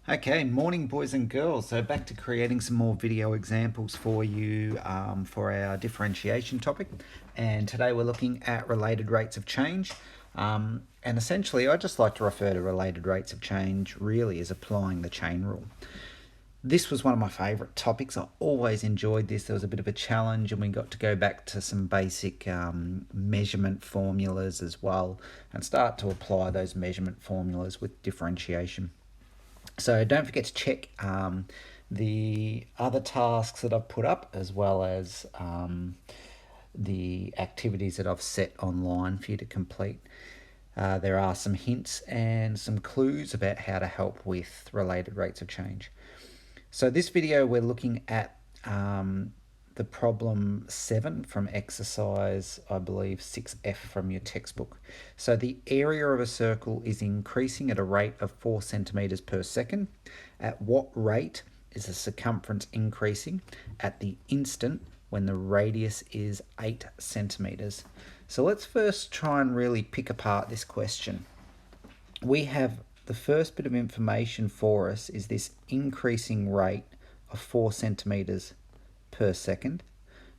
Okay, morning boys and girls. So back to creating some more video examples for you for our differentiation topic. And today we're looking at related rates of change. And essentially I just like to refer to related rates of change really as applying the chain rule. This was one of my favourite topics. I always enjoyed this. There was a bit of a challenge and we got to go back to some basic measurement formulas as well and start to apply those measurement formulas with differentiation. So don't forget to check the other tasks that I've put up, as well as the activities that I've set online for you to complete. There are some hints and some clues about how to help with related rates of change. So this video we're looking at the problem 7 from exercise, I believe 6F from your textbook. So the area of a circle is increasing at a rate of 4 centimeters per second. At what rate is the circumference increasing at the instant when the radius is 8 centimeters? So let's first try and really pick apart this question. We have the first bit of information for us is this increasing rate of 4 centimeters per second.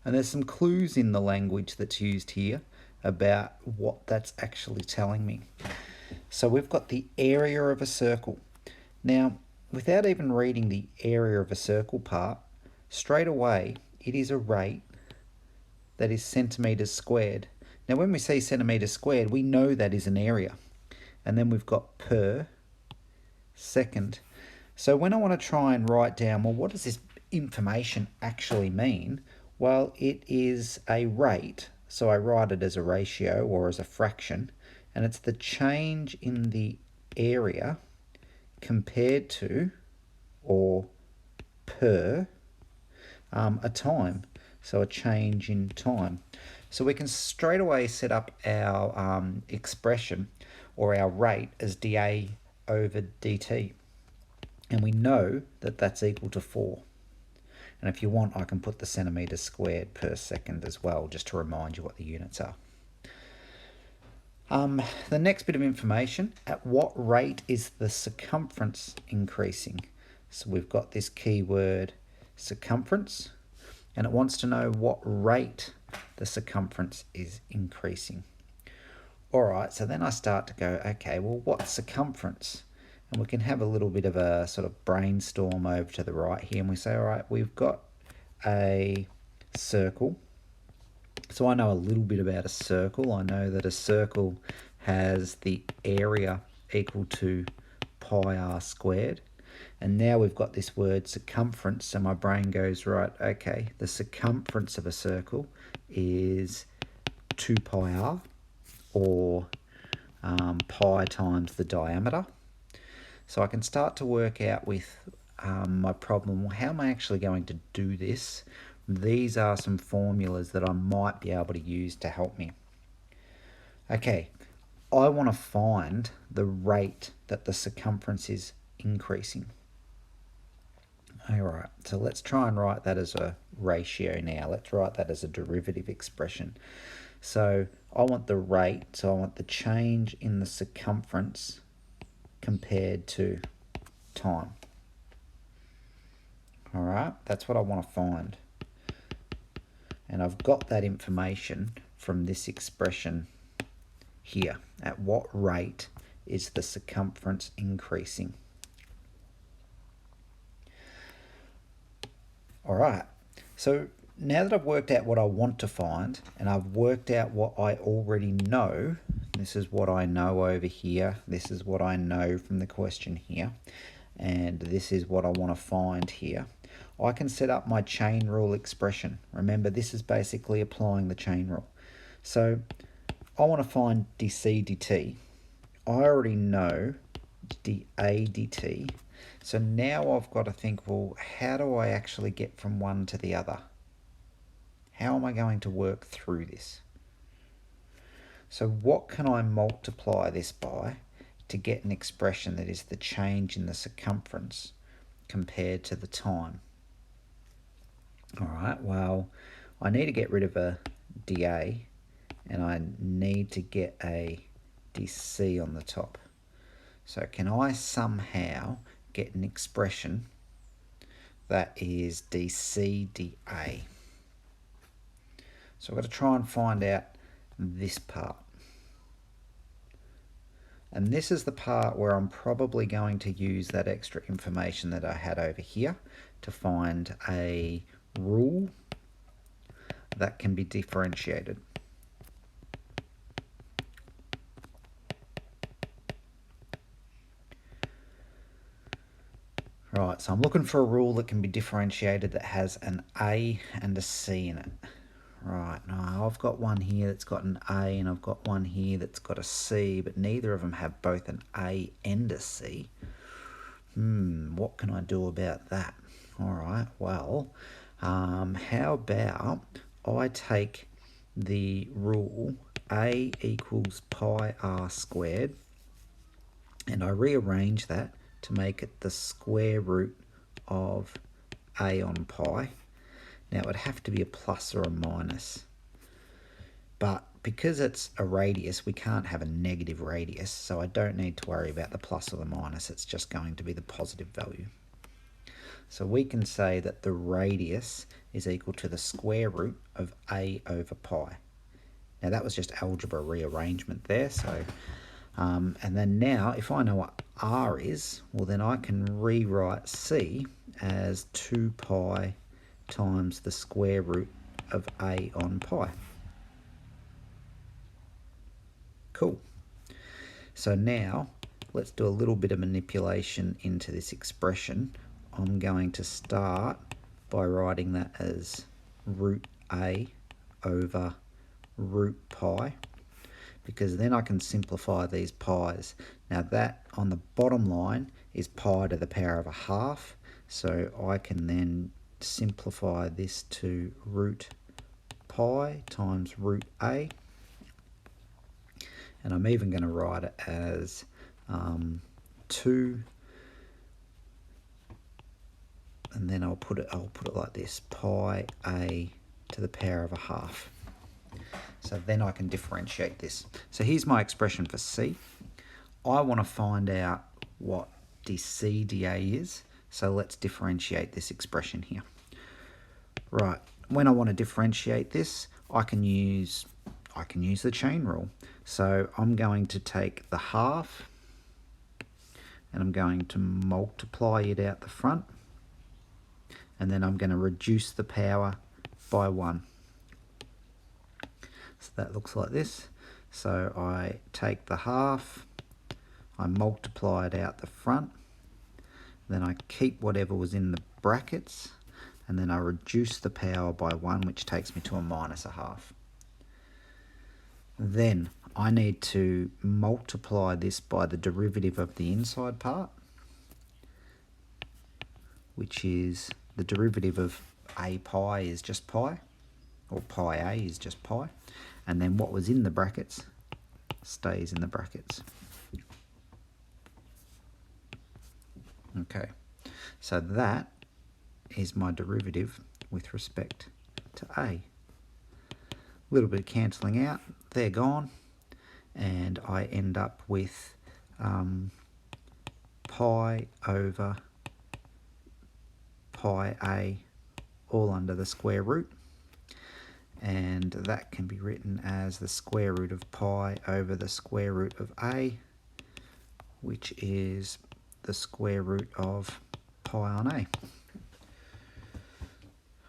And there's some clues in the language that's used here about what that's actually telling me. So we've got the area of a circle. Now, without even reading the area of a circle part, straight away it is a rate that is centimeters squared. Now when we say centimeters squared, we know that is an area. And then we've got per second. So when I want to try and write down, well, what does this information actually mean? Well, it is a rate, so I write it as a ratio or as a fraction, and it's the change in the area compared to or per a time, so a change in time. So we can straight away set up our expression or our rate as dA over dt. And we know that that's equal to 4. And if you want, I can put the centimetres squared per second as well, just to remind you what the units are. The next bit of information, at what rate is the circumference increasing? So we've got this keyword circumference, and it wants to know what rate the circumference is increasing. All right, so then I start to go, okay, well, what's circumference? And we can have a little bit of a sort of brainstorm over to the right here, and we say, all right, we've got a circle. So I know a little bit about a circle. I know that a circle has the area equal to pi r squared. And now we've got this word circumference, so my brain goes, right, okay, the circumference of a circle is 2 pi r, or pi times the diameter. So I can start to work out with my problem, well, how am I actually going to do this? These are some formulas that I might be able to use to help me. Okay, I want to find the rate that the circumference is increasing. Alright, so let's try and write that as a ratio now. Let's write that as a derivative expression. So I want the rate, so I want the change in the circumference compared to time. Alright, that's what I want to find. And I've got that information from this expression here. At what rate is the circumference increasing? Alright, so now that I've worked out what I want to find, and I've worked out what I already know, this is what I know over here, this is what I know from the question here, and this is what I want to find here, I can set up my chain rule expression. Remember, this is basically applying the chain rule. So I want to find dc dt. I already know dA dt. So now I've got to think, well, how do I actually get from one to the other? How am I going to work through this? So what can I multiply this by to get an expression that is the change in the circumference compared to the time? All right, well, I need to get rid of a dA, and I need to get a dc on the top. So can I somehow get an expression that is dCdA. So I've got to try and find out this part. And this is the part where I'm probably going to use that extra information that I had over here to find a rule that can be differentiated. Right, so I'm looking for a rule that can be differentiated that has an A and a C in it. Right, now I've got one here that's got an A and I've got one here that's got a C, but neither of them have both an A and a C. What can I do about that? Alright, well, how about I take the rule A equals pi r squared and I rearrange that to make it the square root of A on pi. Now it would have to be a plus or a minus, but because it's a radius, we can't have a negative radius, so I don't need to worry about the plus or the minus. It's just going to be the positive value. So we can say that the radius is equal to the square root of A over pi. Now that was just algebra rearrangement there, so and then now if I know what R is, well then I can rewrite C as 2 pi times the square root of A on pi. Cool. So now let's do a little bit of manipulation into this expression. I'm going to start by writing that as root A over root pi, because then I can simplify these pi's. Now that on the bottom line is pi to the power of a half, so I can then simplify this to root pi times root A, and I'm even going to write it as 2, and then I'll put it like this, pi A to the power of a half. So then I can differentiate this. So here's my expression for C. I want to find out what dCdA is, so let's differentiate this expression here. Right, when I want to differentiate this, I can use the chain rule. So I'm going to take the half and I'm going to multiply it out the front, and then I'm going to reduce the power by 1. So that looks like this. So I take the half, I multiply it out the front, then I keep whatever was in the brackets, and then I reduce the power by 1, which takes me to a minus a half. Then I need to multiply this by the derivative of the inside part, which is the derivative of A pi is just pi, or pi A is just pi, and then what was in the brackets stays in the brackets. Okay, so that is my derivative with respect to A. A little bit of cancelling out, they're gone, and I end up with pi over pi A all under the square root, and that can be written as the square root of pi over the square root of A, which is the square root of pi on A.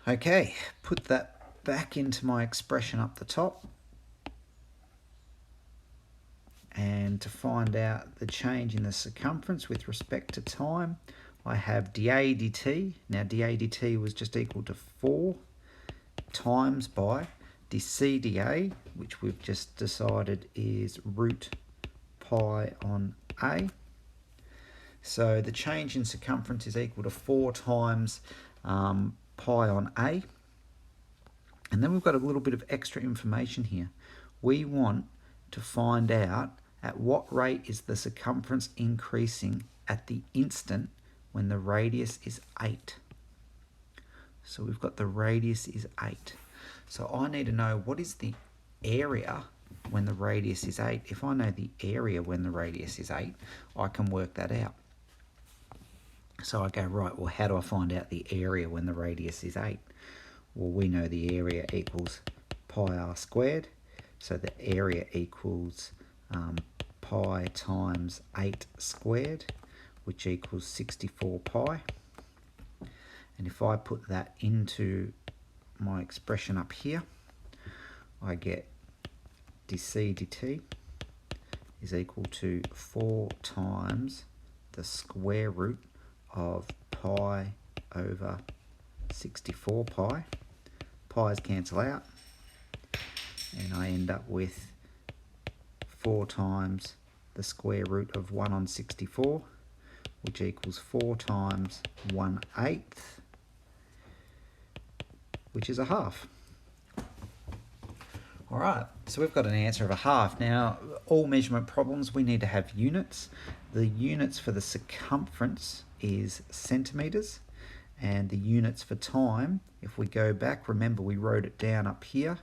Okay, put that back into my expression up the top, and to find out the change in the circumference with respect to time, I have dA dt. Now dA dt was just equal to 4 times by dCdA, which we've just decided is root pi on A. So the change in circumference is equal to 4 times pi on A. And then we've got a little bit of extra information here. We want to find out at what rate is the circumference increasing at the instant when the radius is 8. So we've got the radius is 8. So I need to know what is the area when the radius is 8. If I know the area when the radius is 8, I can work that out. So I go, right, well, how do I find out the area when the radius is 8? Well, we know the area equals pi r squared. So the area equals pi times 8 squared, which equals 64 pi. And if I put that into my expression up here, I get dc dt is equal to 4 times the square root of pi over 64 pi. Pi's cancel out, and I end up with 4 times the square root of 1 on 64, which equals 4 times 1/8, which is a half. All right, so we've got an answer of a half. Now, all measurement problems, we need to have units. The units for the circumference is centimetres, and the units for time, if we go back, remember we wrote it down up here,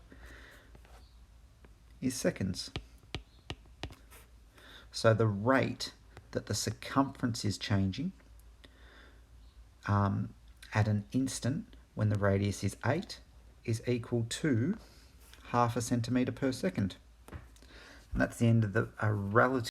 is seconds. So the rate that the circumference is changing at an instant when the radius is 8 is equal to 0.5 centimetre per second. And that's the end of a relative